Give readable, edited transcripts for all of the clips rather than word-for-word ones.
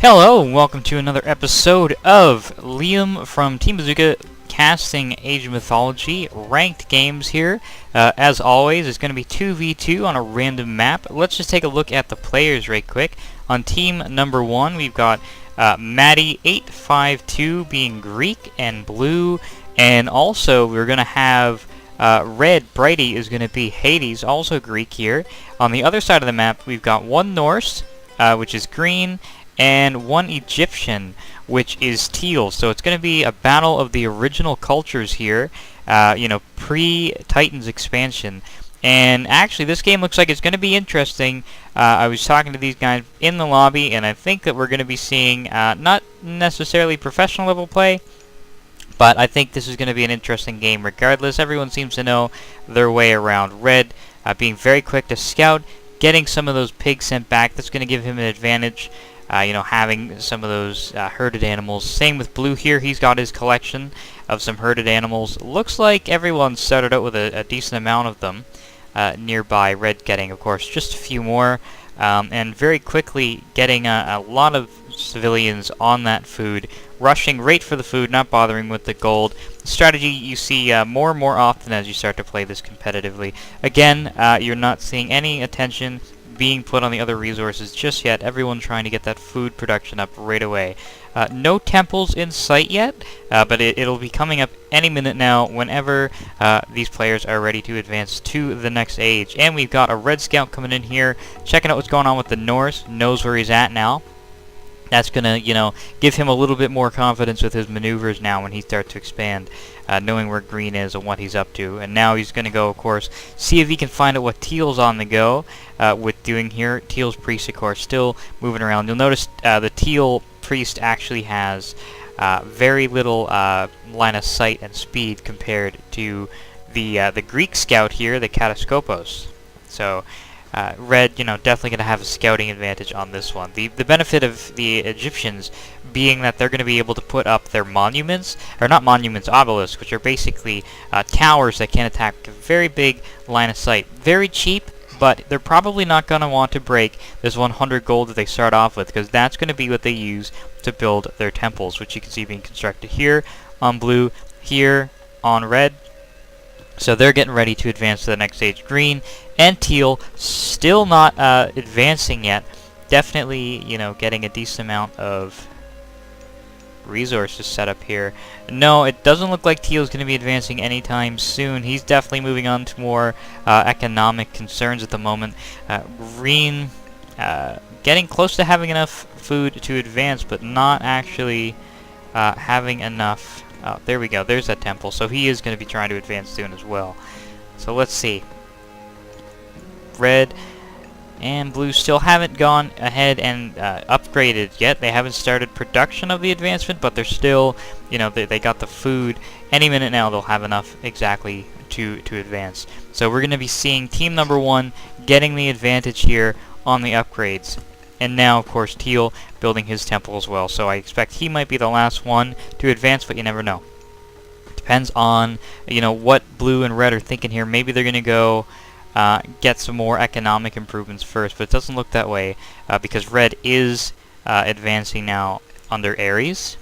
Hello, and welcome to another episode of Liam from Team Bazooka casting Age of Mythology ranked games here. As always, it's going to be 2v2 on a random map. Let's just take a look at the players right quick. On team number 1, we've got Matty 852 being Greek and blue, and also we're going to have red, Brighty, is going to be Hades, also Greek here. On the other side of the map, we've got one Norse, which is green, and one Egyptian, which is teal. So it's going to be a battle of the original cultures here, pre-Titans expansion. And actually, this game looks like it's going to be interesting. I was talking to these guys in the lobby, and I think that we're going to be seeing not necessarily professional level play, but I think this is going to be an interesting game regardless. Everyone seems to know their way around. Red being very quick to scout, getting some of those pigs sent back. That's going to give him an advantage. Having some of those herded animals. Same with blue here. He's got his collection of some herded animals. Looks like everyone started out with a decent amount of them nearby. Red getting, of course, just a few more. And very quickly getting a lot of civilians on that food. Rushing right for the food, not bothering with the gold. Strategy you see more and more often as you start to play this competitively. Again, you're not seeing any attention being put on the other resources just yet. Everyone trying to get that food production up right away. No temples in sight yet, but it'll be coming up any minute now whenever these players are ready to advance to the next age. And we've got a red scout coming in here, checking out what's going on with the Norse, knows where he's at now. That's going to, give him a little bit more confidence with his maneuvers now when he starts to expand, knowing where green is and what he's up to. And now he's going to go, of course, see if he can find out what teal's on the go with doing here. Teal's priest, of course, still moving around. You'll notice the teal priest actually has very little line of sight and speed compared to the Greek scout here, the Kataskopos. So red, definitely going to have a scouting advantage on this one. The benefit of the Egyptians being that they're going to be able to put up their monuments, or not monuments, obelisks, which are basically towers that can attack a very big line of sight. Very cheap, but they're probably not going to want to break this 100 gold that they start off with, because that's going to be what they use to build their temples, which you can see being constructed here on blue, here on red. So they're getting ready to advance to the next stage. Green and teal still not advancing yet. Definitely, getting a decent amount of resources set up here. No, it doesn't look like teal is going to be advancing anytime soon. He's definitely moving on to more economic concerns at the moment. Green getting close to having enough food to advance, but not actually having enough. Oh, there we go. There's that temple. So he is going to be trying to advance soon as well. So let's see. Red and blue still haven't gone ahead and upgraded yet. They haven't started production of the advancement, but they're still, they got the food. Any minute now they'll have enough exactly to advance. So we're going to be seeing team number 1 getting the advantage here on the upgrades. And now, of course, teal building his temple as well. So I expect he might be the last one to advance, but you never know. Depends on, what blue and red are thinking here. Maybe they're going to go get some more economic improvements first, but it doesn't look that way because red is advancing now under Ares.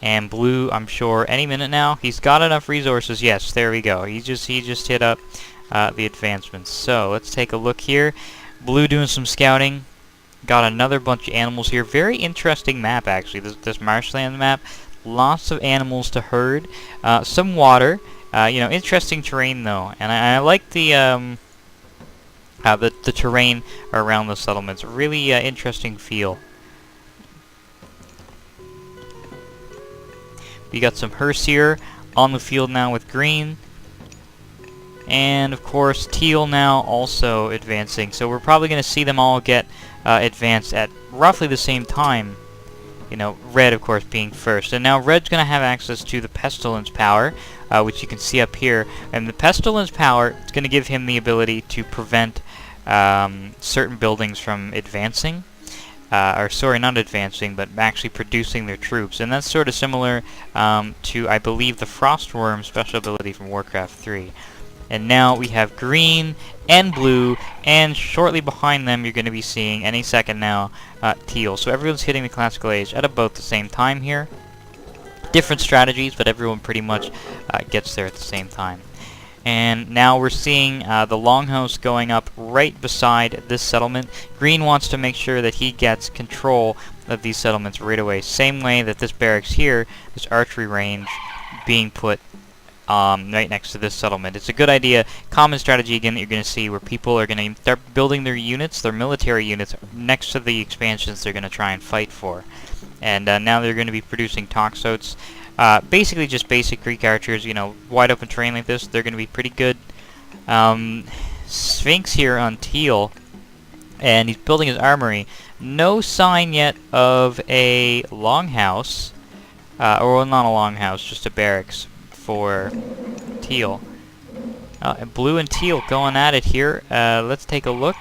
And blue, I'm sure, any minute now. He's got enough resources. Yes, there we go. He just hit up the advancements. So let's take a look here. Blue doing some scouting. Got another bunch of animals here. Very interesting map, actually. This Marshland map. Lots of animals to herd. Some water. Interesting terrain, though. And I like the terrain around the settlements. Really interesting feel. We got some hearse here on the field now with green. And, of course, teal now also advancing. So we're probably going to see them all get advanced at roughly the same time. Red, of course, being first. And now red's going to have access to the pestilence power, which you can see up here. And the pestilence power is going to give him the ability to prevent certain buildings from advancing. Or, sorry, not advancing, but actually producing their troops. And that's sort of similar to, I believe, the Frostworm special ability from Warcraft 3. And now we have green and blue, and shortly behind them you're going to be seeing, any second now, teal. So everyone's hitting the classical age at about the same time here. Different strategies, but everyone pretty much gets there at the same time. And now we're seeing the longhouse going up right beside this settlement. Green wants to make sure that he gets control of these settlements right away. Same way that this barracks here, this archery range, being put right next to this settlement. It's a good idea. Common strategy again that you're going to see where people are going to start building their units, their military units, next to the expansions they're going to try and fight for. And now they're going to be producing toxotes. Basically just basic Greek archers, you know, wide open terrain like this, they're going to be pretty good. Sphinx here on teal, and he's building his armory. No sign yet of a longhouse, or not a longhouse, just a barracks for teal. Blue and teal going at it here. Let's take a look.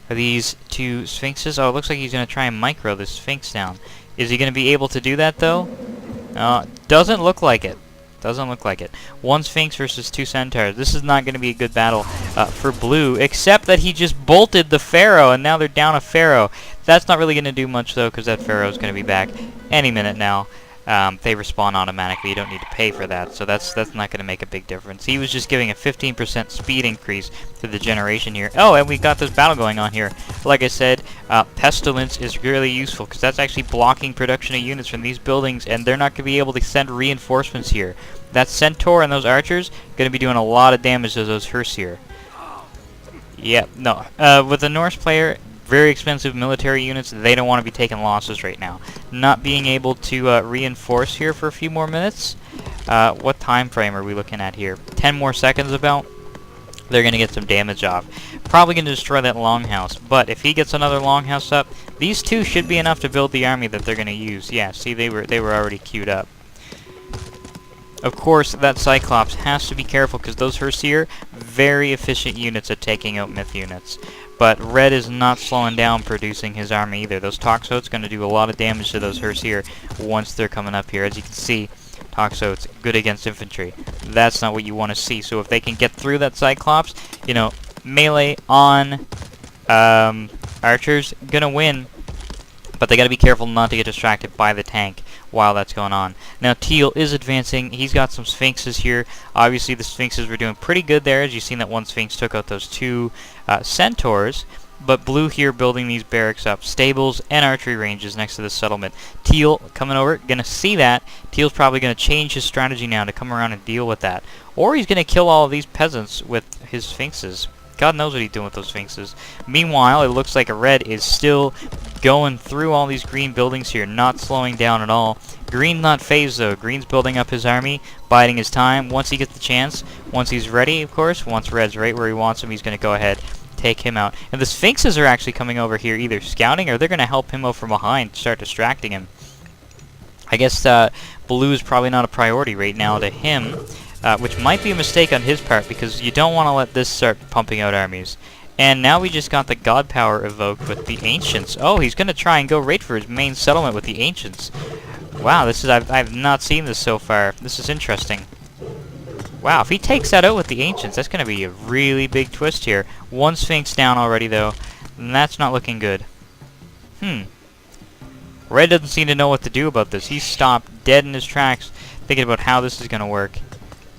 Are these two sphinxes? Oh, it looks like he's going to try and micro this sphinx down. Is he going to be able to do that, though? Doesn't look like it. Doesn't look like it. One sphinx versus two centaurs. This is not going to be a good battle for blue, except that he just bolted the pharaoh, and now they're down a pharaoh. That's not really going to do much, though, because that pharaoh is going to be back any minute now. They respawn automatically. You don't need to pay for that, so that's not going to make a big difference. He was just giving a 15% speed increase to the generation here. Oh, and we got this battle going on here. Like I said, Pestilence is really useful because that's actually blocking production of units from these buildings, and they're not going to be able to send reinforcements here. That Centaur and those archers going to be doing a lot of damage to those Herseer. Yep, no. With the Norse player, very expensive military units, they don't want to be taking losses right now. Not being able to reinforce here for a few more minutes. What time frame are we looking at here? 10 more seconds about. They're going to get some damage off. Probably going to destroy that longhouse, but if he gets another longhouse up, these two should be enough to build the army that they're going to use. Yeah, see, they were already queued up. Of course, that Cyclops has to be careful because those Herseer, very efficient units at taking out myth units. But Red is not slowing down producing his army either. Those Toxotes going to do a lot of damage to those Herseer once they're coming up here. As you can see, Toxotes good against infantry. That's not what you want to see. So if they can get through that Cyclops, you know, melee on archers, gonna win. But they got to be careful not to get distracted by the tank while that's going on. Now Teal is advancing. He's got some Sphinxes here. Obviously the Sphinxes were doing pretty good there, as you've seen that one Sphinx took out those two Centaurs. But Blue here building these barracks up, stables and archery ranges next to this settlement. Teal coming over, gonna see that. Teal's probably gonna change his strategy now to come around and deal with that. Or he's gonna kill all of these peasants with his Sphinxes. God knows what he's doing with those Sphinxes. Meanwhile, it looks like a Red is still going through all these green buildings here, not slowing down at all. Green not phased though. Green's building up his army, biding his time. Once he gets the chance, once he's ready, of course, once Red's right where he wants him, he's going to go ahead, take him out. And the Sphinxes are actually coming over here either scouting or they're going to help him out from behind, start distracting him. I guess Blue is probably not a priority right now to him, which might be a mistake on his part because you don't want to let this start pumping out armies. And now we just got the God Power evoked with the Ancients. Oh, he's going to try and go right for his main settlement with the Ancients. Wow, this is I've not seen this so far. This is interesting. Wow, if he takes that out with the Ancients, that's going to be a really big twist here. One Sphinx down already, though, and that's not looking good. Red doesn't seem to know what to do about this. He's stopped dead in his tracks, thinking about how this is going to work.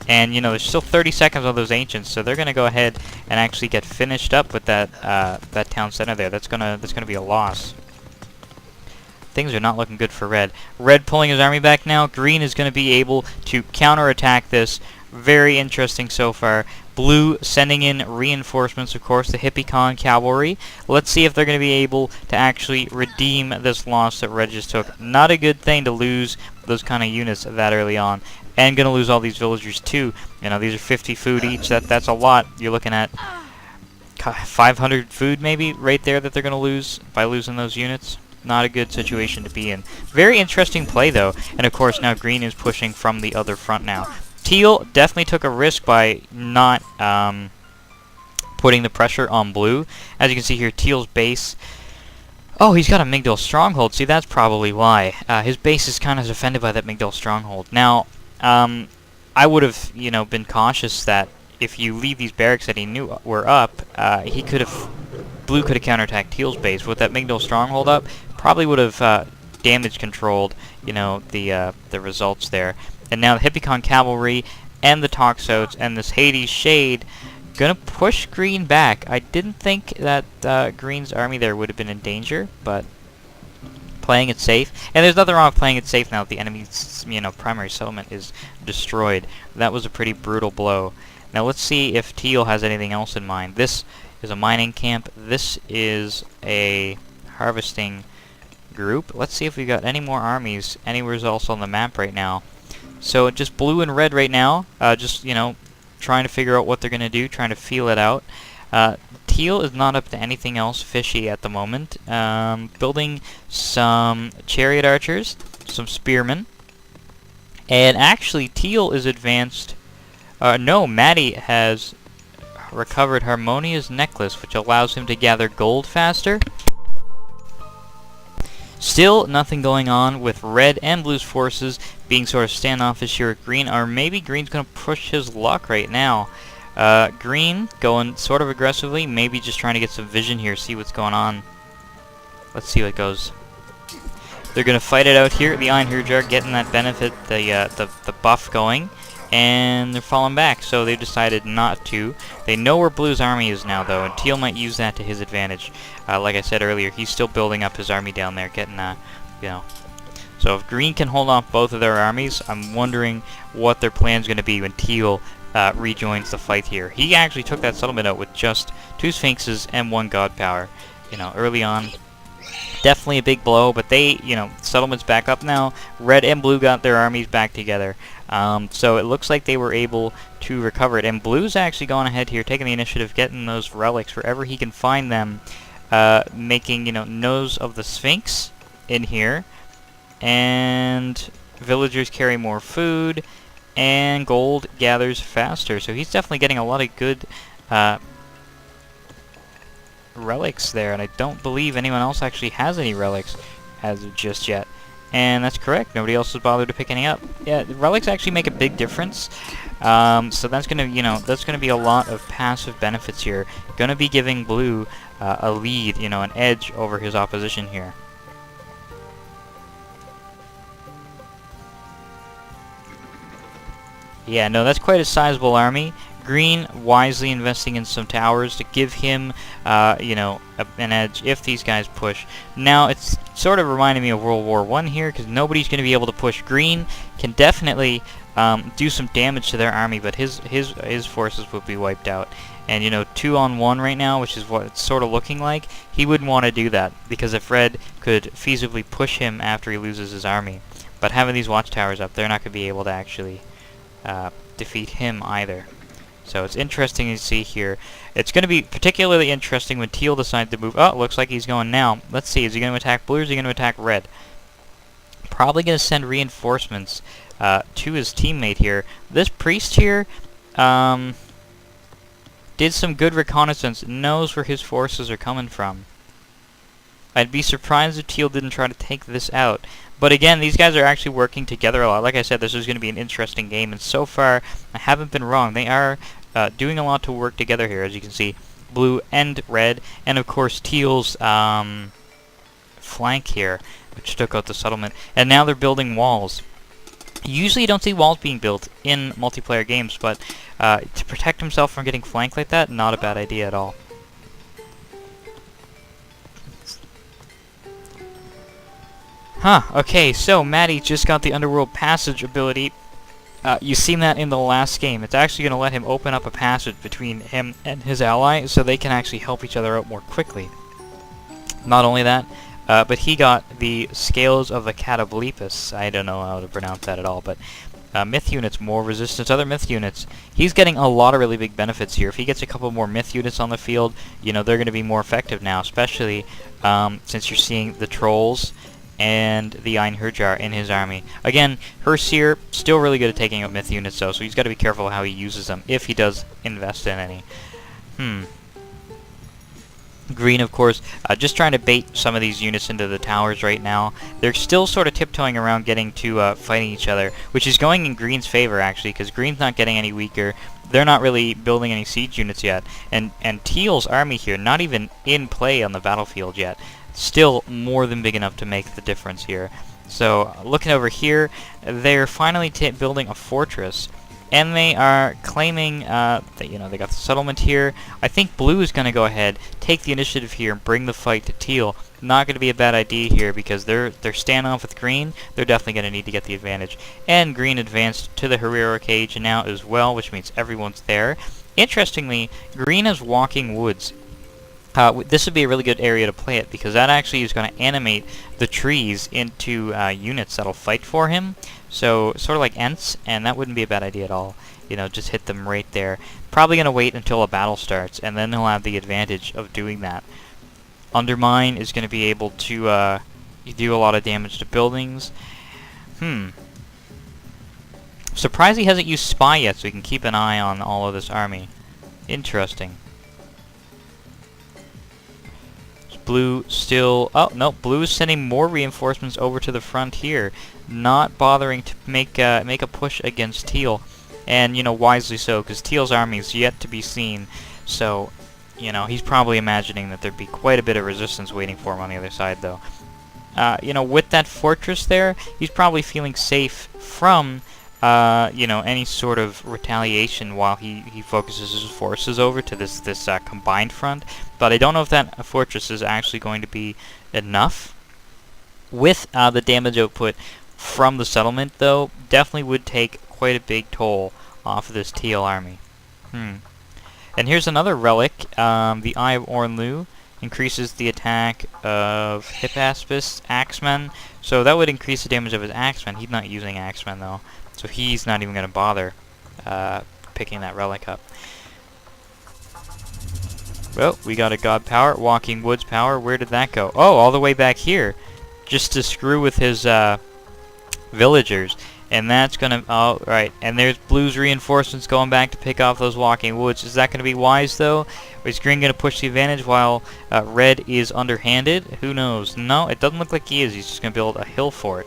And, you know, there's still 30 seconds on those Ancients, so they're going to go ahead and actually get finished up with that that town center there. That's gonna be a loss. Things are not looking good for Red. Red pulling his army back now. Green is going to be able to counterattack this. Very interesting so far. Blue sending in reinforcements, of course, the Hippicon cavalry. Let's see if they're going to be able to actually redeem this loss that Red just took. Not a good thing to lose those kind of units that early on. And going to lose all these villagers too. You know, these are 50 food each. That's a lot. You're looking at 500 food maybe right there that they're going to lose by losing those units. Not a good situation to be in. Very interesting play though. And of course now Green is pushing from the other front now. Teal definitely took a risk by not putting the pressure on Blue. As you can see here, Teal's base. Oh, he's got a Migdal stronghold. See, that's probably why. His base is kind of defended by that Migdal stronghold. Now, I would have, you know, been cautious that if you leave these barracks that he knew were up, he could have, Blue could have counterattacked Teal's base. With that Mignol stronghold up, probably would have damage controlled, you know, the results there. And now the Hippicon Cavalry and the Toxotes and this Hades Shade gonna push Green back. I didn't think that Green's army there would have been in danger, but playing it safe. And there's nothing wrong with playing it safe now that the enemy's, you know, primary settlement is destroyed. That was a pretty brutal blow. Now let's see if Teal has anything else in mind. This is a mining camp. This is a harvesting group. Let's see if we got any more armies anywhere else on the map right now. So just blue and red right now. Just, you know, trying to figure out what they're going to do, trying to feel it out. Teal is not up to anything else fishy at the moment. Building some chariot archers, some spearmen. And actually, Teal is advanced. No, Matty has recovered Harmonia's necklace, which allows him to gather gold faster. Still, nothing going on with red and blue's forces being sort of standoffish here with green, or maybe green's going to push his luck right now. Green going sort of aggressively, maybe just trying to get some vision here, see what's going on. Let's see what goes. They're going to fight it out here. The Iron Hurjar getting that benefit, the buff going, and they're falling back, so they decided not to. They know where Blue's army is now, though, and Teal might use that to his advantage. Like I said earlier, he's still building up his army down there, getting, you know. So if Green can hold off both of their armies, I'm wondering what their plan's going to be when Teal rejoins the fight here. He actually took that settlement out with just 2 Sphinxes and 1 God Power. You know, early on, definitely a big blow, but they, you know, settlement's back up now. Red and blue got their armies back together. So it looks like they were able to recover it. And blue's actually gone ahead here, taking the initiative, getting those relics wherever he can find them. Making, you know, Nose of the Sphinx in here. And villagers carry more food. And gold gathers faster. So he's definitely getting a lot of good relics there. And I don't believe anyone else actually has any relics as of just yet. And that's correct. Nobody else has bothered to pick any up. Yeah, the relics actually make a big difference. So that's gonna, you know, that's gonna be a lot of passive benefits here. Gonna be giving blue a lead, you know, an edge over his opposition here. Yeah, no, that's quite a sizable army. Green wisely investing in some towers to give him, you know, an edge if these guys push. Now, it's sort of reminding me of World War I here, because nobody's going to be able to push. Green can definitely do some damage to their army, but his forces would be wiped out. And, you know, 2-on-1 right now, which is what it's sort of looking like, he wouldn't want to do that, because if Red could feasibly push him after he loses his army. But having these watchtowers up, they're not going to be able to actually defeat him either. So it's interesting to see here. It's going to be particularly interesting when Teal decides to move. Oh, it looks like he's going now. Let's see. Is he going to attack blue or is he going to attack red? Probably going to send reinforcements to his teammate here. This priest here did some good reconnaissance. Knows where his forces are coming from. I'd be surprised if Teal didn't try to take this out. But again, these guys are actually working together a lot. Like I said, this is going to be an interesting game. And so far, I haven't been wrong. They are doing a lot to work together here, as you can see. Blue and red. And of course, Teal's flank here, which took out the settlement. And now they're building walls. Usually you don't see walls being built in multiplayer games, but to protect himself from getting flanked like that, not a bad idea at all. Huh, okay, so Matty just got the Underworld Passage ability. You've seen that in the last game. It's actually going to let him open up a passage between him and his ally, so they can actually help each other out more quickly. Not only that, but he got the Scales of the Catoblepus. I don't know how to pronounce that at all, but myth units, more resistance, other myth units. He's getting a lot of really big benefits here. If he gets a couple more myth units on the field, you know, they're going to be more effective now, especially since you're seeing the trolls and the Ein Hurjar in his army. Again, Herseer, still really good at taking out myth units though, so he's got to be careful how he uses them, if he does invest in any. Green, of course, just trying to bait some of these units into the towers right now. They're still sort of tiptoeing around getting to fighting each other, which is going in Green's favor, actually, because Green's not getting any weaker. They're not really building any siege units yet. And Teal's army here, not even in play on the battlefield yet. Still more than big enough to make the difference here. So, looking over here, they're finally building a fortress. And they are claiming that, you know, they got the settlement here. I think Blue is going to go ahead, take the initiative here, and bring the fight to Teal. Not going to be a bad idea here because they're standoff with Green. They're definitely going to need to get the advantage. And Green advanced to the heroic age now as well, which means everyone's there. Interestingly, Green has walking woods. This would be a really good area to play it because that actually is going to animate the trees into units that'll fight for him. So, sort of like Ents, and that wouldn't be a bad idea at all. You know, just hit them right there. Probably going to wait until a battle starts, and then he'll have the advantage of doing that. Undermine is going to be able to do a lot of damage to buildings. Surprised he hasn't used Spy yet, so we can keep an eye on all of this army. Interesting. Blue still... Oh, no, Blue is sending more reinforcements over to the front here. Not bothering to make a push against Teal. And, you know, wisely so, because Teal's army is yet to be seen. So, you know, he's probably imagining that there'd be quite a bit of resistance waiting for him on the other side, though. You know, with that fortress there, he's probably feeling safe from... you know, any sort of retaliation while he focuses his forces over to this combined front. But I don't know if that fortress is actually going to be enough. With the damage output from the settlement, though, definitely would take quite a big toll off of this Teal army. And here's another relic, the Eye of Ornlu. Increases the attack of Hippaspis Axemen. So that would increase the damage of his Axemen. He's not using Axemen, though. So he's not even going to bother picking that relic up. Well, we got a God Power, Walking Woods Power. Where did that go? Oh, all the way back here. Just to screw with his villagers. And that's going to... Oh, right. And there's Blue's reinforcements going back to pick off those Walking Woods. Is that going to be wise, though? Or is Green going to push the advantage while Red is underhanded? Who knows? No, it doesn't look like he is. He's just going to build a hill fort.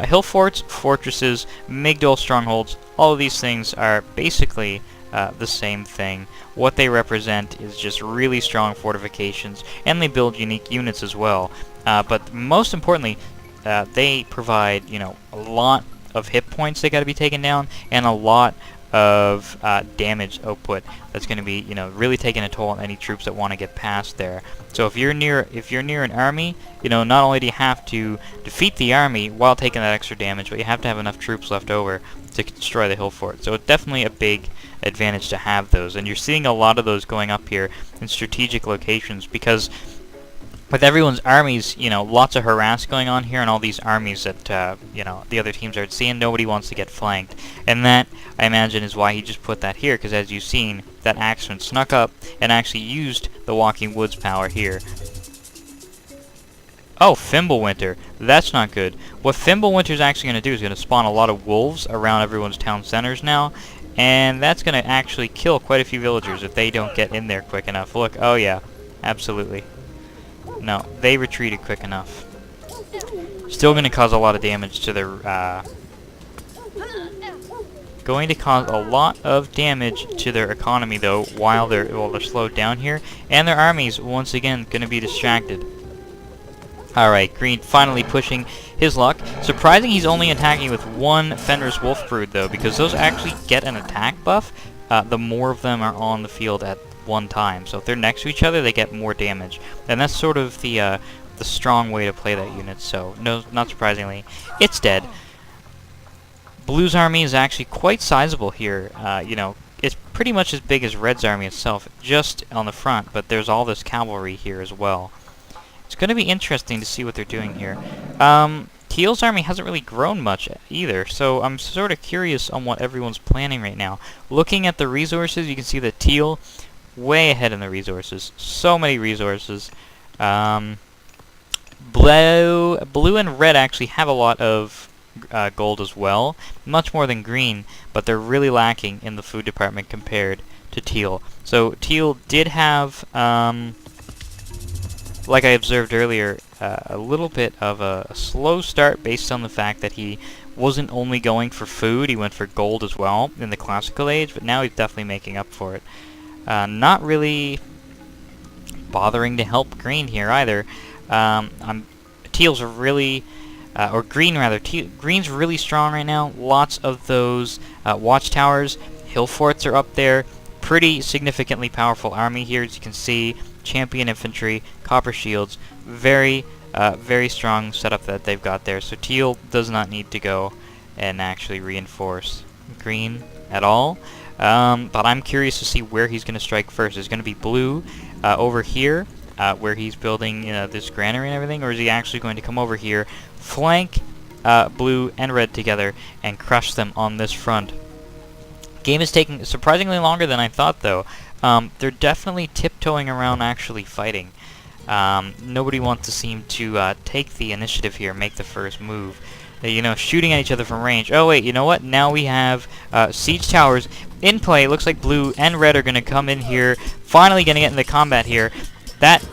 Hill forts, fortresses, Migdol strongholds, all of these things are basically the same thing. What they represent is just really strong fortifications, and they build unique units as well. But most importantly, they provide, you know, a lot of hit points that got to be taken down, and a lot of damage output that's going to be, you know, really taking a toll on any troops that want to get past there. So if you're near an army, you know, not only do you have to defeat the army while taking that extra damage, but you have to have enough troops left over to destroy the hill fort. So it's definitely a big advantage to have those, and you're seeing a lot of those going up here in strategic locations because with everyone's armies, you know, lots of harass going on here, and all these armies that, you know, the other teams are seeing, nobody wants to get flanked. And that, I imagine, is why he just put that here, because as you've seen, that Axeman snuck up and actually used the Walking Woods power here. Oh, Fimbulwinter. That's not good. What Fimbulwinter's actually going to do is going to spawn a lot of wolves around everyone's town centers now, and that's going to actually kill quite a few villagers if they don't get in there quick enough. Look, oh yeah, absolutely. No, they retreated quick enough. Still going to cause a lot of damage to their... going to cause a lot of damage to their economy, though, while they're slowed down here. And their armies, once again, going to be distracted. Alright, Green finally pushing his luck. Surprising he's only attacking with one Fenris Wolf Brood, though, because those actually get an attack buff. The more of them are on the field at one time. So if they're next to each other, they get more damage. And that's sort of the strong way to play that unit. So, no, not surprisingly, it's dead. Blue's army is actually quite sizable here. You know, it's pretty much as big as Red's army itself, just on the front, but there's all this cavalry here as well. It's going to be interesting to see what they're doing here. Teal's army hasn't really grown much either, so I'm sort of curious on what everyone's planning right now. Looking at the resources, you can see that Teal way ahead in the resources. So many resources. Blue and Red actually have a lot of gold as well. Much more than Green, but they're really lacking in the food department compared to Teal. So Teal did have like I observed earlier, a little bit of a slow start based on the fact that he wasn't only going for food, he went for gold as well in the classical age, but now he's definitely making up for it. Not really bothering to help green here either. Teals are really, or green rather, green's really strong right now. Lots of those watchtowers, hill forts are up there. Pretty significantly powerful army here, as you can see. Champion infantry, copper shields, very strong setup that they've got there. So teal does not need to go and actually reinforce green at all. But I'm curious to see where he's going to strike first. Is it going to be blue over here, where he's building this granary and everything, or is he actually going to come over here, flank blue and red together, and crush them on this front? Game is taking surprisingly longer than I thought, though. They're definitely tiptoeing around actually fighting. Nobody wants to seem to take the initiative here, make the first move. Shooting at each other from range. Oh wait, you know what? Now we have siege towers in play. Looks like blue and red are going to come in here. Finally going to get into combat here. That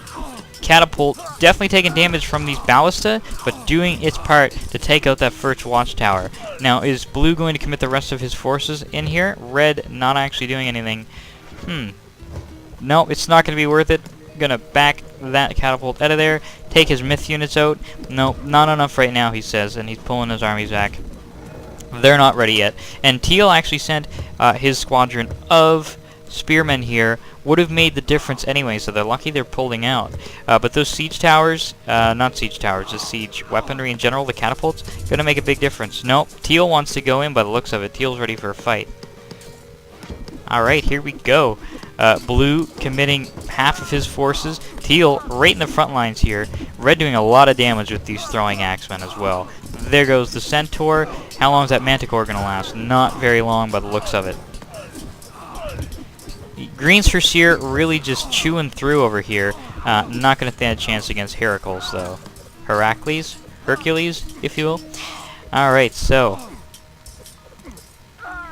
catapult definitely taking damage from these ballista, but doing its part to take out that first watchtower. Now, is blue going to commit the rest of his forces in here? Red not actually doing anything. No, it's not going to be worth it. Gonna back that catapult out of there, take his myth units out. No, not enough right now, he says, and he's pulling his armies back. They're not ready yet. And teal actually sent his squadron of spearmen here. Would have made the difference anyway, so they're lucky they're pulling out. But those siege towers, not siege towers, just siege weaponry in general, the catapults, gonna make a big difference. Nope, teal wants to go in by the looks of it. Teal's ready for a fight. Alright, here we go. Blue committing half of his forces. Teal right in the front lines here. Red doing a lot of damage with these throwing axemen as well. There goes the centaur. How long is that manticore going to last? Not very long by the looks of it. Green's Herseer really just chewing through over here. Not going to stand a chance against Heracles, though. Heracles, if you will. Alright, so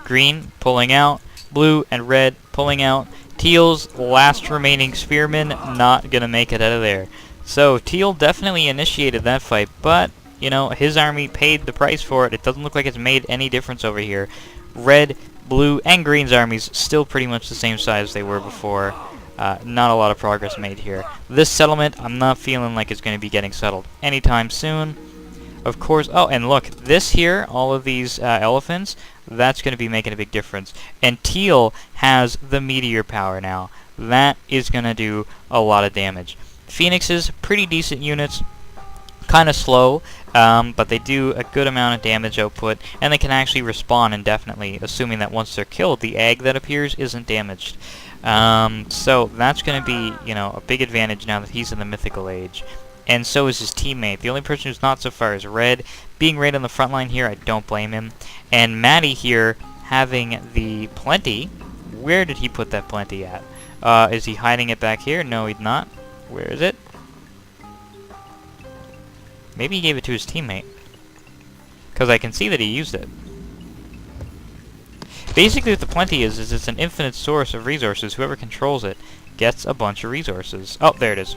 green pulling out. Blue and red pulling out. Teal's last remaining spearmen not going to make it out of there. So Teal definitely initiated that fight, but, his army paid the price for it. It doesn't look like it's made any difference over here. Red, blue, and green's armies still pretty much the same size they were before. Not a lot of progress made here. This settlement, I'm not feeling like it's going to be getting settled anytime soon. Of course, oh, and look, this here, all of these elephants, that's going to be making a big difference. And teal has the meteor power now. That is going to do a lot of damage. Phoenixes, pretty decent units, kind of slow, but they do a good amount of damage output, and they can actually respawn indefinitely, assuming that once they're killed, the egg that appears isn't damaged. So that's going to be, a big advantage now that he's in the mythical age. And so is his teammate. The only person who's not so far is Red. Being right on the front line here, I don't blame him. And Matty here having the plenty. Where did he put that plenty at? Is he hiding it back here? No, he's not. Where is it? Maybe he gave it to his teammate. Because I can see that he used it. Basically what the plenty is it's an infinite source of resources. Whoever controls it gets a bunch of resources. Oh, there it is.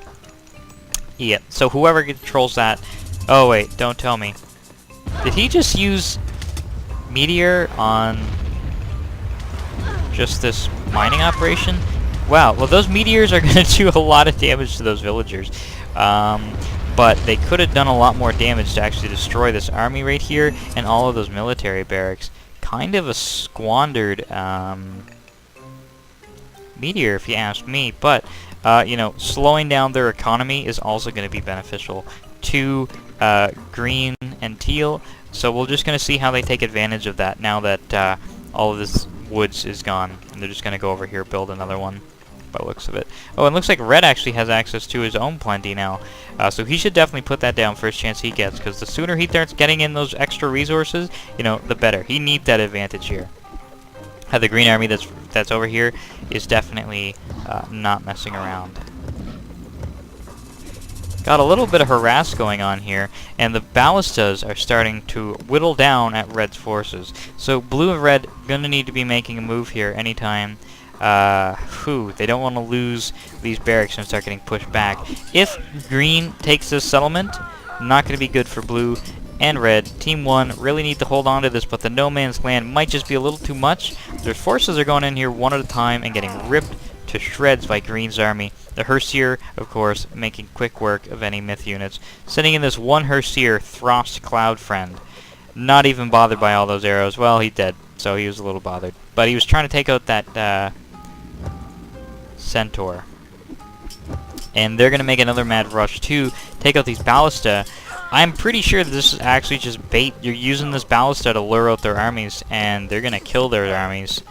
Yeah, so whoever controls that... Oh, wait, don't tell me. Did he just use meteor on just this mining operation? Wow, well, those meteors are going to do a lot of damage to those villagers. But they could have done a lot more damage to actually destroy this army right here and all of those military barracks. Kind of a squandered meteor, if you ask me, but... slowing down their economy is also going to be beneficial to green and teal. So we're just going to see how they take advantage of that now that all of this woods is gone. And they're just going to go over here, build another one by the looks of it. Oh, and it looks like Red actually has access to his own plenty now. So he should definitely put that down first chance he gets, because the sooner he starts getting in those extra resources, the better. He needs that advantage here. The green army that's over here is definitely not messing around. Got a little bit of harass going on here, and the ballistas are starting to whittle down at Red's forces. So blue and red gonna need to be making a move here anytime They don't want to lose these barracks and start getting pushed back. If green takes this settlement, not going to be good for blue and red. Team 1 really need to hold on to this, but the no man's land might just be a little too much. Their forces are going in here one at a time and getting ripped to shreds by green's army. The Herseer, of course, making quick work of any myth units. Sending in this one Herseer, Throst Cloud Friend. Not even bothered by all those arrows. Well, he did, so he was a little bothered. But he was trying to take out that Centaur. And they're going to make another mad rush to take out these ballista. I'm pretty sure that this is actually just bait. You're using this ballista to lure out their armies, and they're going to kill their armies.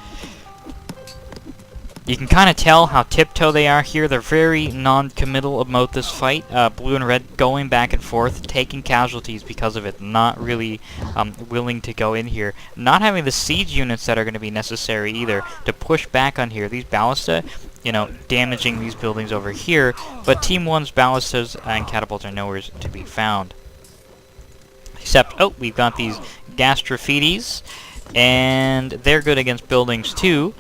You can kind of tell how tiptoe they are here. They're very non-committal about this fight. Blue and red going back and forth, taking casualties because of it. Not really willing to go in here. Not having the siege units that are going to be necessary either to push back on here. These ballista, you know, damaging these buildings over here. But Team 1's ballistas and catapults are nowhere to be found. Except, oh, we've got these Gastrophetes, and they're good against buildings too,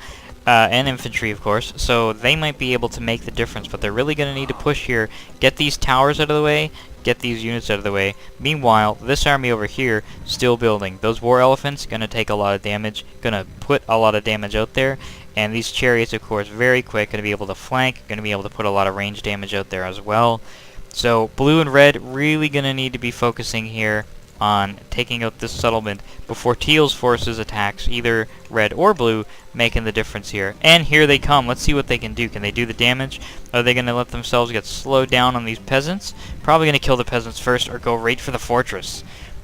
and infantry, of course, so they might be able to make the difference, but they're really going to need to push here, get these towers out of the way, get these units out of the way. Meanwhile, this army over here, still building. Those war elephants, going to take a lot of damage, going to put a lot of damage out there, and these chariots, of course, very quick, going to be able to flank, going to be able to put a lot of range damage out there as well. So, blue and red really going to need to be focusing here on taking out this settlement before teal's forces attacks either red or blue, making the difference here. And here they come. Let's see what they can do. Can they do the damage? Are they going to let themselves get slowed down on these peasants? Probably going to kill the peasants first or go right for the fortress.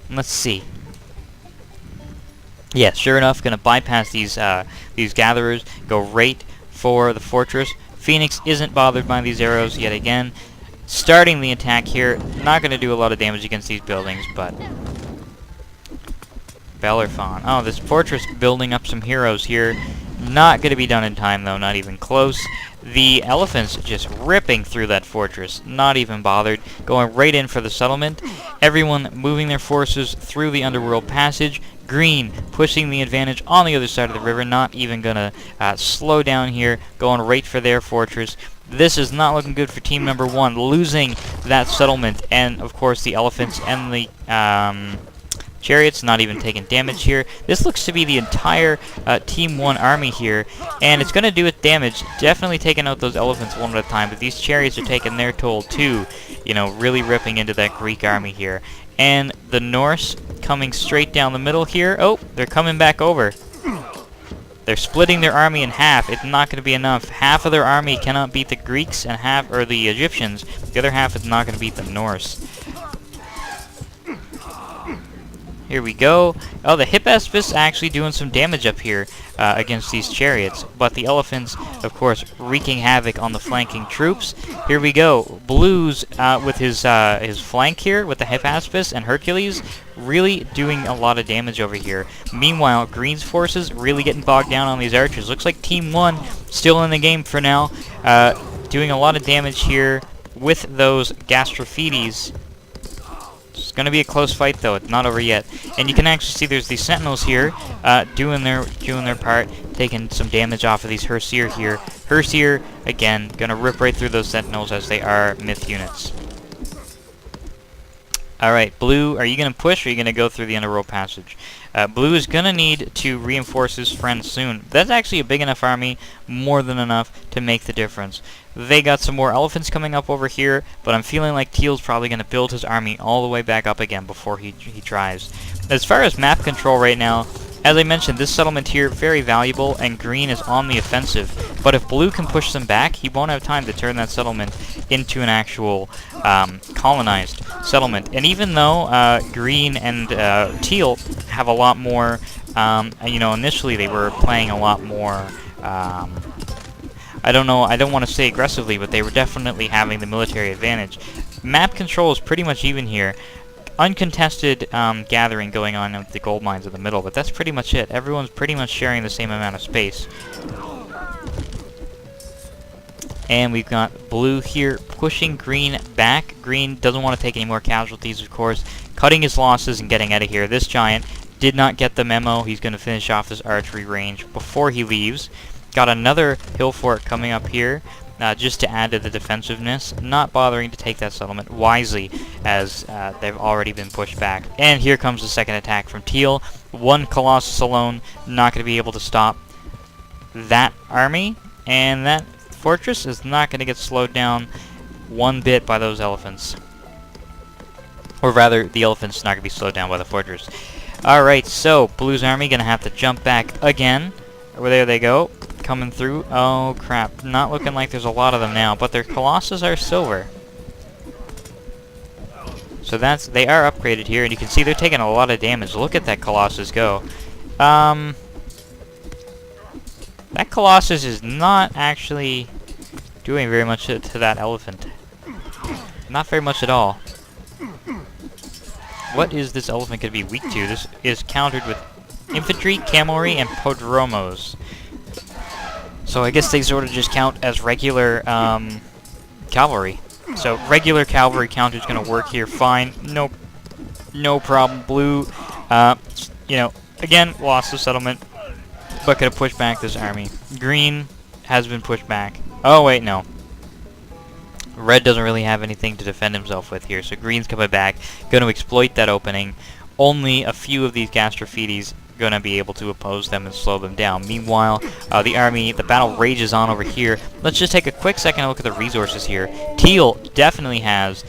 Let's see. Yeah, sure enough, going to bypass these gatherers, go right for the fortress. Phoenix isn't bothered by these arrows yet again. Starting the attack here, not going to do a lot of damage against these buildings, but Bellerophon. Oh, this fortress building up some heroes here. Not going to be done in time, though, not even close. The elephants just ripping through that fortress, not even bothered, going right in for the settlement. Everyone moving their forces through the underworld passage. Green pushing the advantage on the other side of the river, not even going to slow down here, going right for their fortress. This is not looking good for team number 1, losing that settlement, and of course the elephants and the chariots not even taking damage here. This looks to be the entire Team 1 army here, and it's going to do its damage, definitely taking out those elephants one at a time, but these chariots are taking their toll too, you know, really ripping into that Greek army here. And the Norse coming straight down the middle here. Oh, they're coming back over. They're splitting their army in half. It's not going to be enough. Half of their army cannot beat the Greeks and half, or the Egyptians. The other half is not going to beat the Norse. Here we go. Oh, the Hippaspis actually doing some damage up here against these chariots. But the elephants, of course, wreaking havoc on the flanking troops. Here we go. Blues with his flank here with the Hippaspis and Hercules really doing a lot of damage over here. Meanwhile, Green's forces really getting bogged down on these archers. Looks like Team 1 still in the game for now. Doing a lot of damage here with those Gastrophetes. It's going to be a close fight, though. It's not over yet. And you can actually see there's these sentinels here doing their part, taking some damage off of these Herseer here. Herseer, again, going to rip right through those sentinels as they are myth units. Alright, Blue, are you going to push or are you going to go through the underworld passage? Blue is going to need to reinforce his friends soon. That's actually a big enough army, more than enough to make the difference. They got some more elephants coming up over here, but I'm feeling like Teal's probably going to build his army all the way back up again before he tries. As far as map control right now, as I mentioned, this settlement here, very valuable, and Green is on the offensive. But if Blue can push them back, he won't have time to turn that settlement into an actual colonized settlement. And even though Green and Teal have a lot more, you know, initially they were playing a lot more, I don't know, I don't want to say aggressively, but they were definitely having the military advantage. Map control is pretty much even here. Uncontested gathering going on with the gold mines in the middle, but that's pretty much it. Everyone's pretty much sharing the same amount of space. And we've got Blue here pushing Green back. Green doesn't want to take any more casualties, of course. Cutting his losses and getting out of here. This giant did not get the memo. He's going to finish off this archery range before he leaves. Got another hill fort coming up here, just to add to the defensiveness, not bothering to take that settlement wisely, as they've already been pushed back. And here comes the second attack from Teal. One Colossus alone, not going to be able to stop that army, and that fortress is not going to get slowed down one bit by those elephants. Or rather, the elephant's not going to be slowed down by the fortress. Alright, so Blue's army going to have to jump back again. Well, there they go, coming through. Oh crap, not looking like there's a lot of them now, but their Colossus are silver. So they are upgraded here, and you can see they're taking a lot of damage. Look at that Colossus go. That Colossus is not actually doing very much to that elephant. Not very much at all. What is this elephant going to be weak to? This is countered with infantry, cavalry, and podromos. So I guess they sort of just count as regular cavalry. So regular cavalry counter is going to work here fine. No problem. Blue, you know, again, lost the settlement, but going to push back this army. Green has been pushed back. Oh, wait, no. Red doesn't really have anything to defend himself with here, so Green's coming back, going to exploit that opening. Only a few of these Gastrophetes going to be able to oppose them and slow them down. Meanwhile, the battle rages on over here. Let's just take a quick second to look at the resources here. Teal definitely has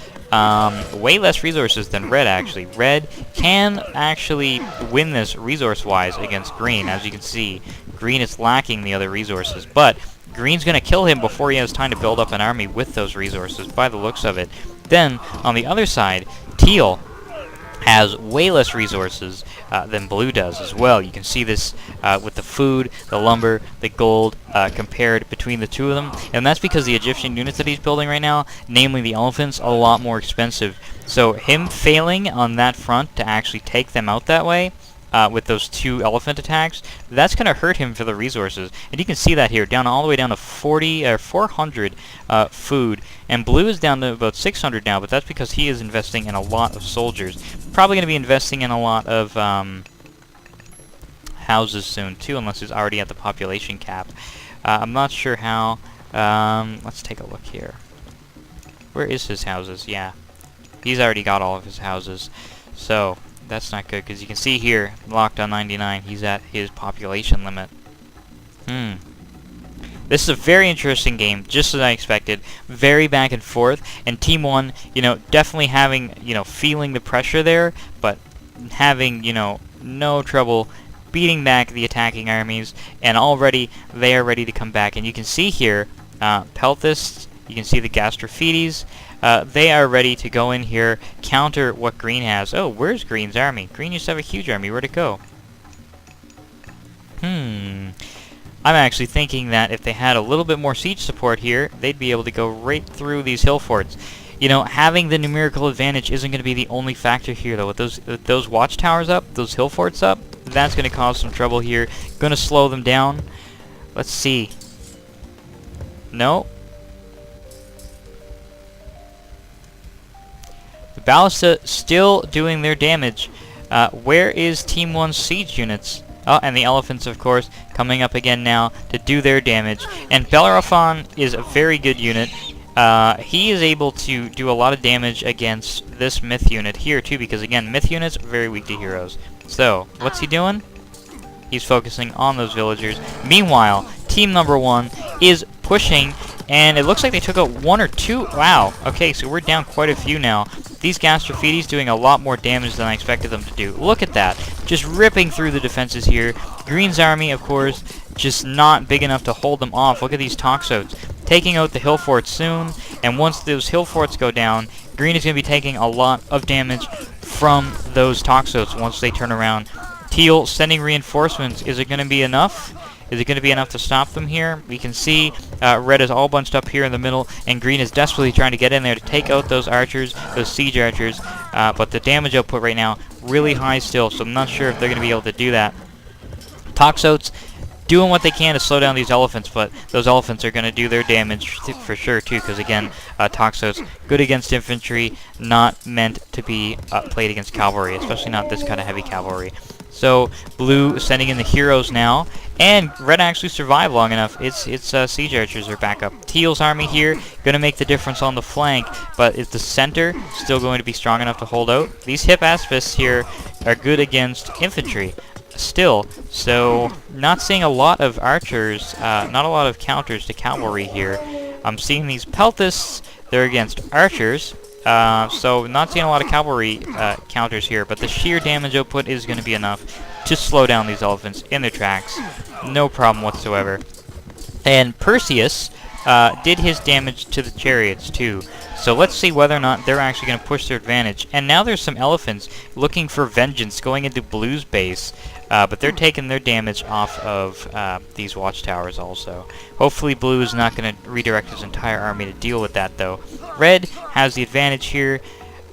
way less resources than Red, actually. Red can actually win this resource-wise against Green. As you can see, Green is lacking the other resources, but Green's going to kill him before he has time to build up an army with those resources, by the looks of it. Then, on the other side, Teal has way less resources than Blue does as well. You can see this with the food, the lumber, the gold compared between the two of them. And that's because the Egyptian units that he's building right now, namely the elephants, are a lot more expensive. So him failing on that front to actually take them out that way, with those two elephant attacks, that's going to hurt him for the resources. And you can see that here, down all the way down to 400 food. And Blue is down to about 600 now, but that's because he is investing in a lot of soldiers. Probably going to be investing in a lot of houses soon, too, unless he's already at the population cap. I'm not sure how. Let's take a look here. Where is his houses? Yeah. He's already got all of his houses. So that's not good, because you can see here, locked on 99, he's at his population limit. This is a very interesting game, just as I expected. Very back and forth, and Team 1, you know, definitely having, you know, feeling the pressure there, but having, you know, no trouble beating back the attacking armies, and already they are ready to come back. And you can see here, Pelthists, you can see the Gastrophetes, they are ready to go in here, counter what Green has. Oh, where's Green's army? Green used to have a huge army. Where'd it go? I'm actually thinking that if they had a little bit more siege support here, they'd be able to go right through these hill forts. You know, having the numerical advantage isn't going to be the only factor here, though. With those watchtowers up, those hill forts up, that's going to cause some trouble here. Going to slow them down. Let's see. No. The Ballista still doing their damage. Where is Team 1's siege units? Oh, and the elephants, of course, coming up again now to do their damage. And Bellerophon is a very good unit. He is able to do a lot of damage against this myth unit here, too, because, again, myth units are very weak to heroes. So, what's he doing? He's focusing on those villagers. Meanwhile, Team number 1 is pushing, and it looks like they took out 1 or 2. Wow. Okay, so we're down quite a few now. These Gastrophetes doing a lot more damage than I expected them to do. Look at that. Just ripping through the defenses here. Green's army, of course, just not big enough to hold them off. Look at these Toxotes. Taking out the hill forts soon, and once those hill forts go down, Green is going to be taking a lot of damage from those Toxotes once they turn around. Teal sending reinforcements. Is it going to be enough? Is it going to be enough to stop them here? We can see Red is all bunched up here in the middle, and Green is desperately trying to get in there to take out those archers, those siege archers, but the damage output right now really high still, so I'm not sure if they're going to be able to do that. Toxotes doing what they can to slow down these elephants, but those elephants are going to do their damage for sure too, because again, Toxotes good against infantry, not meant to be played against cavalry, especially not this kind of heavy cavalry. So blue sending in the heroes now, and red actually survived long enough. Its siege archers are back up. Teal's army here gonna make the difference on the flank, but is the center still going to be strong enough to hold out? These hip asphists here are good against infantry still, so not seeing a lot of archers, not a lot of counters to cavalry here. I'm seeing these peltists, they're against archers, so not seeing a lot of cavalry counters here, but the sheer damage output is going to be enough to slow down these elephants in their tracks. No problem whatsoever. And Perseus did his damage to the chariots too. So let's see whether or not they're actually going to push their advantage. And now there's some elephants looking for vengeance going into Blue's base. But they're taking their damage off of these watchtowers also. Hopefully Blue is not going to redirect his entire army to deal with that though. Red has the advantage here.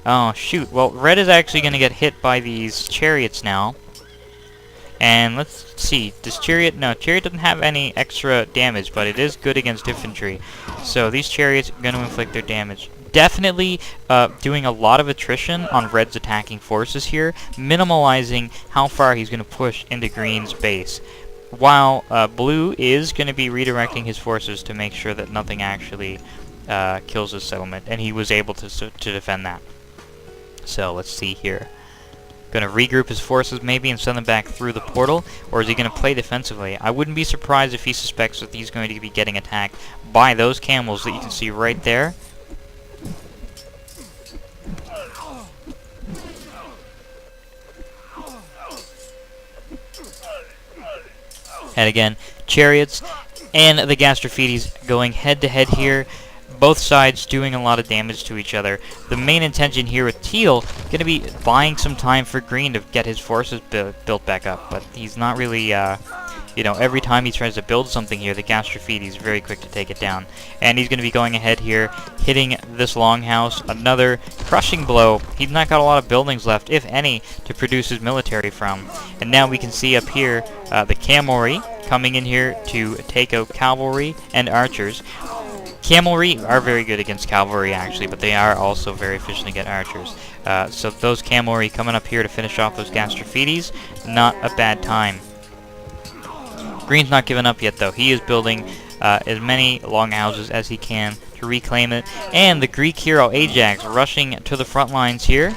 Oh shoot, well Red is actually going to get hit by these chariots now. And let's see, does Chariot, no, Chariot doesn't have any extra damage, but it is good against infantry. So these chariots are going to inflict their damage. Definitely doing a lot of attrition on Red's attacking forces here, minimalizing how far he's going to push into Green's base. While Blue is going to be redirecting his forces to make sure that nothing actually kills his settlement, and he was able to defend that. So let's see here. Going to regroup his forces maybe and send them back through the portal, or is he going to play defensively? I wouldn't be surprised if he suspects that he's going to be getting attacked by those camels that you can see right there. And again, chariots and the Gastrophetes going head-to-head here. Both sides doing a lot of damage to each other. The main intention here with Teal going to be buying some time for Green to get his forces built back up, but he's not really, you know, every time he tries to build something here, the Gastrophetes is very quick to take it down. And he's going to be going ahead here, hitting this longhouse, another crushing blow. He's not got a lot of buildings left, if any, to produce his military from. And now we can see up here the cavalry coming in here to take out cavalry and archers. Cavalry are very good against cavalry, actually, but they are also very efficient against archers. So those cavalry coming up here to finish off those Gastrophetes, not a bad time. Green's not giving up yet, though. He is building as many longhouses as he can to reclaim it. And the Greek hero Ajax rushing to the front lines here.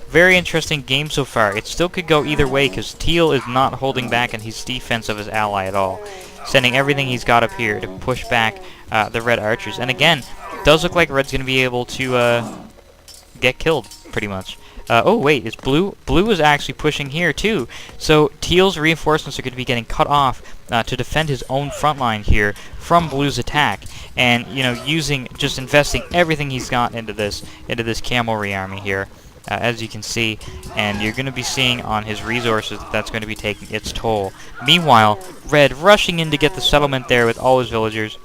Very interesting game so far. It still could go either way because Teal is not holding back in his defense of his ally at all. Sending everything he's got up here to push back the red archers. And again, does look like Red's going to be able to get killed, pretty much. Oh wait, it's Blue? Blue is actually pushing here too. So Teal's reinforcements are going to be getting cut off to defend his own front line here from Blue's attack. And, you know, just investing everything he's got into this cavalry army here. As you can see, and you're going to be seeing on his resources that that's going to be taking its toll. Meanwhile, Red rushing in to get the settlement there with all his villagers.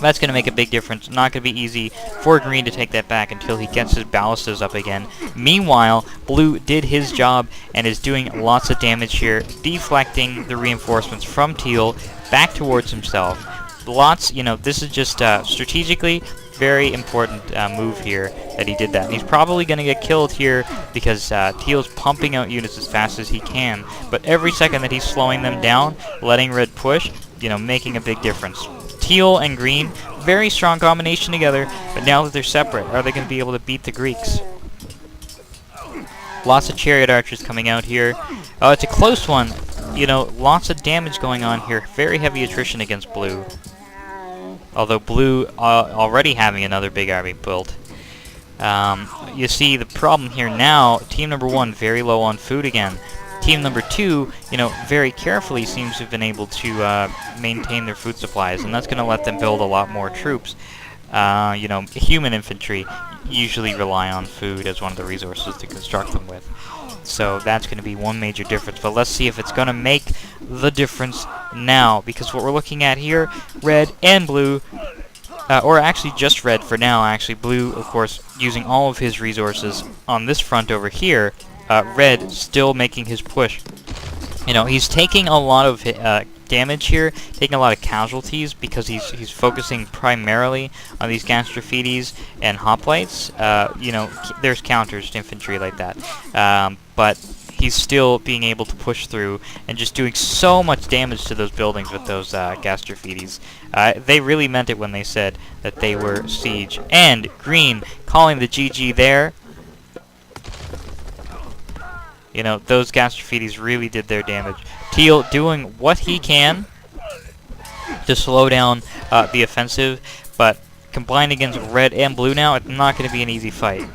That's going to make a big difference. Not going to be easy for Green to take that back until he gets his ballistas up again. Meanwhile, Blue did his job and is doing lots of damage here, deflecting the reinforcements from Teal back towards himself. Lots, you know, this is just strategically very important move here that he did that. And he's probably going to get killed here because Teal's pumping out units as fast as he can. But every second that he's slowing them down, letting Red push, you know, making a big difference. Teal and Green, very strong combination together, but now that they're separate, are they going to be able to beat the Greeks? Lots of chariot archers coming out here. Oh, it's a close one. You know, lots of damage going on here. Very heavy attrition against Blue. Although Blue already having another big army built. You see the problem here now, team number 1 very low on food again. Team number 2, you know, very carefully seems to have been able to maintain their food supplies, and that's going to let them build a lot more troops. You know, human infantry usually rely on food as one of the resources to construct them with. So that's going to be one major difference. But let's see if it's going to make the difference now. Because what we're looking at here, Red and Blue, or actually just Red for now, actually. Blue, of course, using all of his resources on this front over here. Red still making his push. You know, he's taking a lot of damage here, taking a lot of casualties because he's focusing primarily on these Gastrophetes and hoplites. You know, there's counters to infantry like that, but he's still being able to push through and just doing so much damage to those buildings with those gas graffiti's. They really meant it when they said that they were siege. And green calling the GG there. You know, those gas graffiti's really did their damage. Teal doing what he can to slow down the offensive, but combined against red and blue now, it's not going to be an easy fight.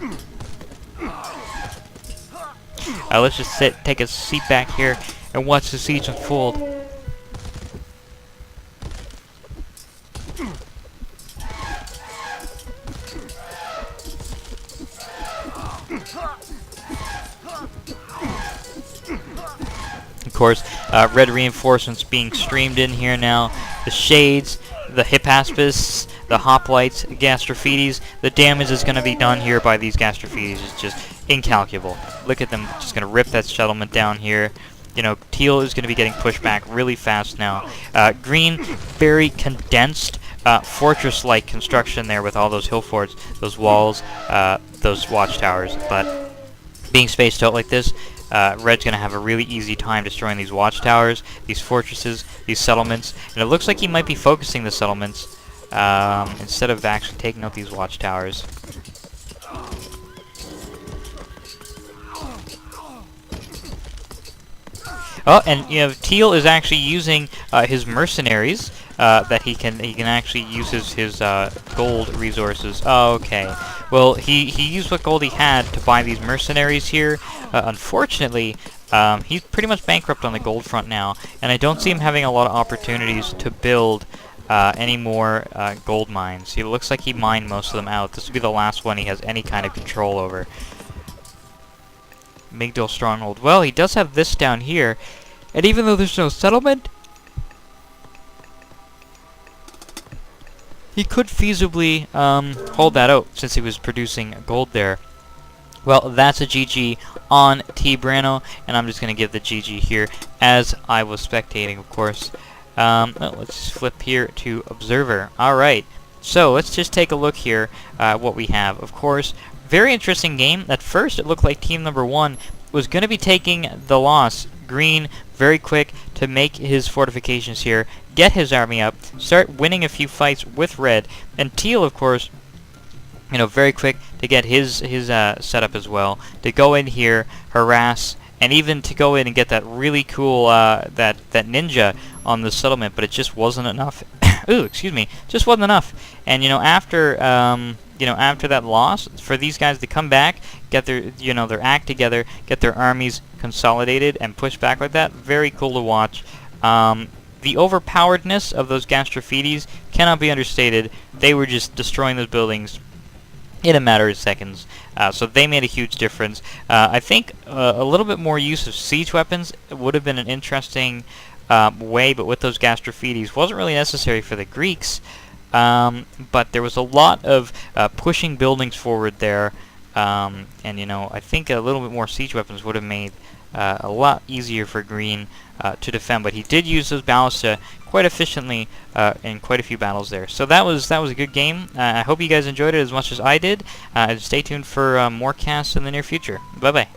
Let's just take a seat back here and watch the siege unfold. Of course, red reinforcements being streamed in here now. The shades, the hippaspists, the hoplites, gas graffiti's. The damage is going to be done here by these gas graffiti's is just incalculable. Look at them just going to rip that settlement down here. You know, teal is going to be getting pushed back really fast now. Green, very condensed fortress-like construction there with all those hill forts, those walls, those watchtowers. But being spaced out like this, red's going to have a really easy time destroying these watchtowers, these fortresses, these settlements. And it looks like he might be focusing the settlements instead of actually taking out these watchtowers. Oh, and you know, teal is actually using his mercenaries that he can actually use his gold resources. Oh, okay. Well, he used what gold he had to buy these mercenaries here. Unfortunately, he's pretty much bankrupt on the gold front now, and I don't see him having a lot of opportunities to build any more gold mines. He looks like he mined most of them out. This will be the last one he has any kind of control over. Migdal Stronghold. Well, he does have this down here, and even though there's no settlement, he could feasibly hold that out since he was producing gold there. Well, that's a GG on T. Brano, and I'm just going to give the GG here as I was spectating, of course. Let's flip here to Observer. Alright, so let's just take a look here at what we have. Of course, very interesting game. At first, it looked like team number 1 was going to be taking the loss. Green, very quick to make his fortifications here, get his army up, start winning a few fights with red, and teal, of course, you know, very quick to get his setup as well, to go in here, harass, and even to go in and get that really cool that ninja on the settlement, but it just wasn't enough. Ooh, excuse me, just wasn't enough. And you know, after after that loss, for these guys to come back, get their their act together, get their armies consolidated, and push back like that, very cool to watch. The overpoweredness of those gas graffiti's cannot be understated. They were just destroying those buildings in a matter of seconds. So they made a huge difference. I think a little bit more use of siege weapons would have been an interesting way, but with those gas graffiti's wasn't really necessary for the Greeks. But there was a lot of pushing buildings forward there, and you know, I think a little bit more siege weapons would have made a lot easier for Green to defend. But he did use those ballista quite efficiently in quite a few battles there. So that was a good game. I hope you guys enjoyed it as much as I did. Stay tuned for more casts in the near future. Bye bye.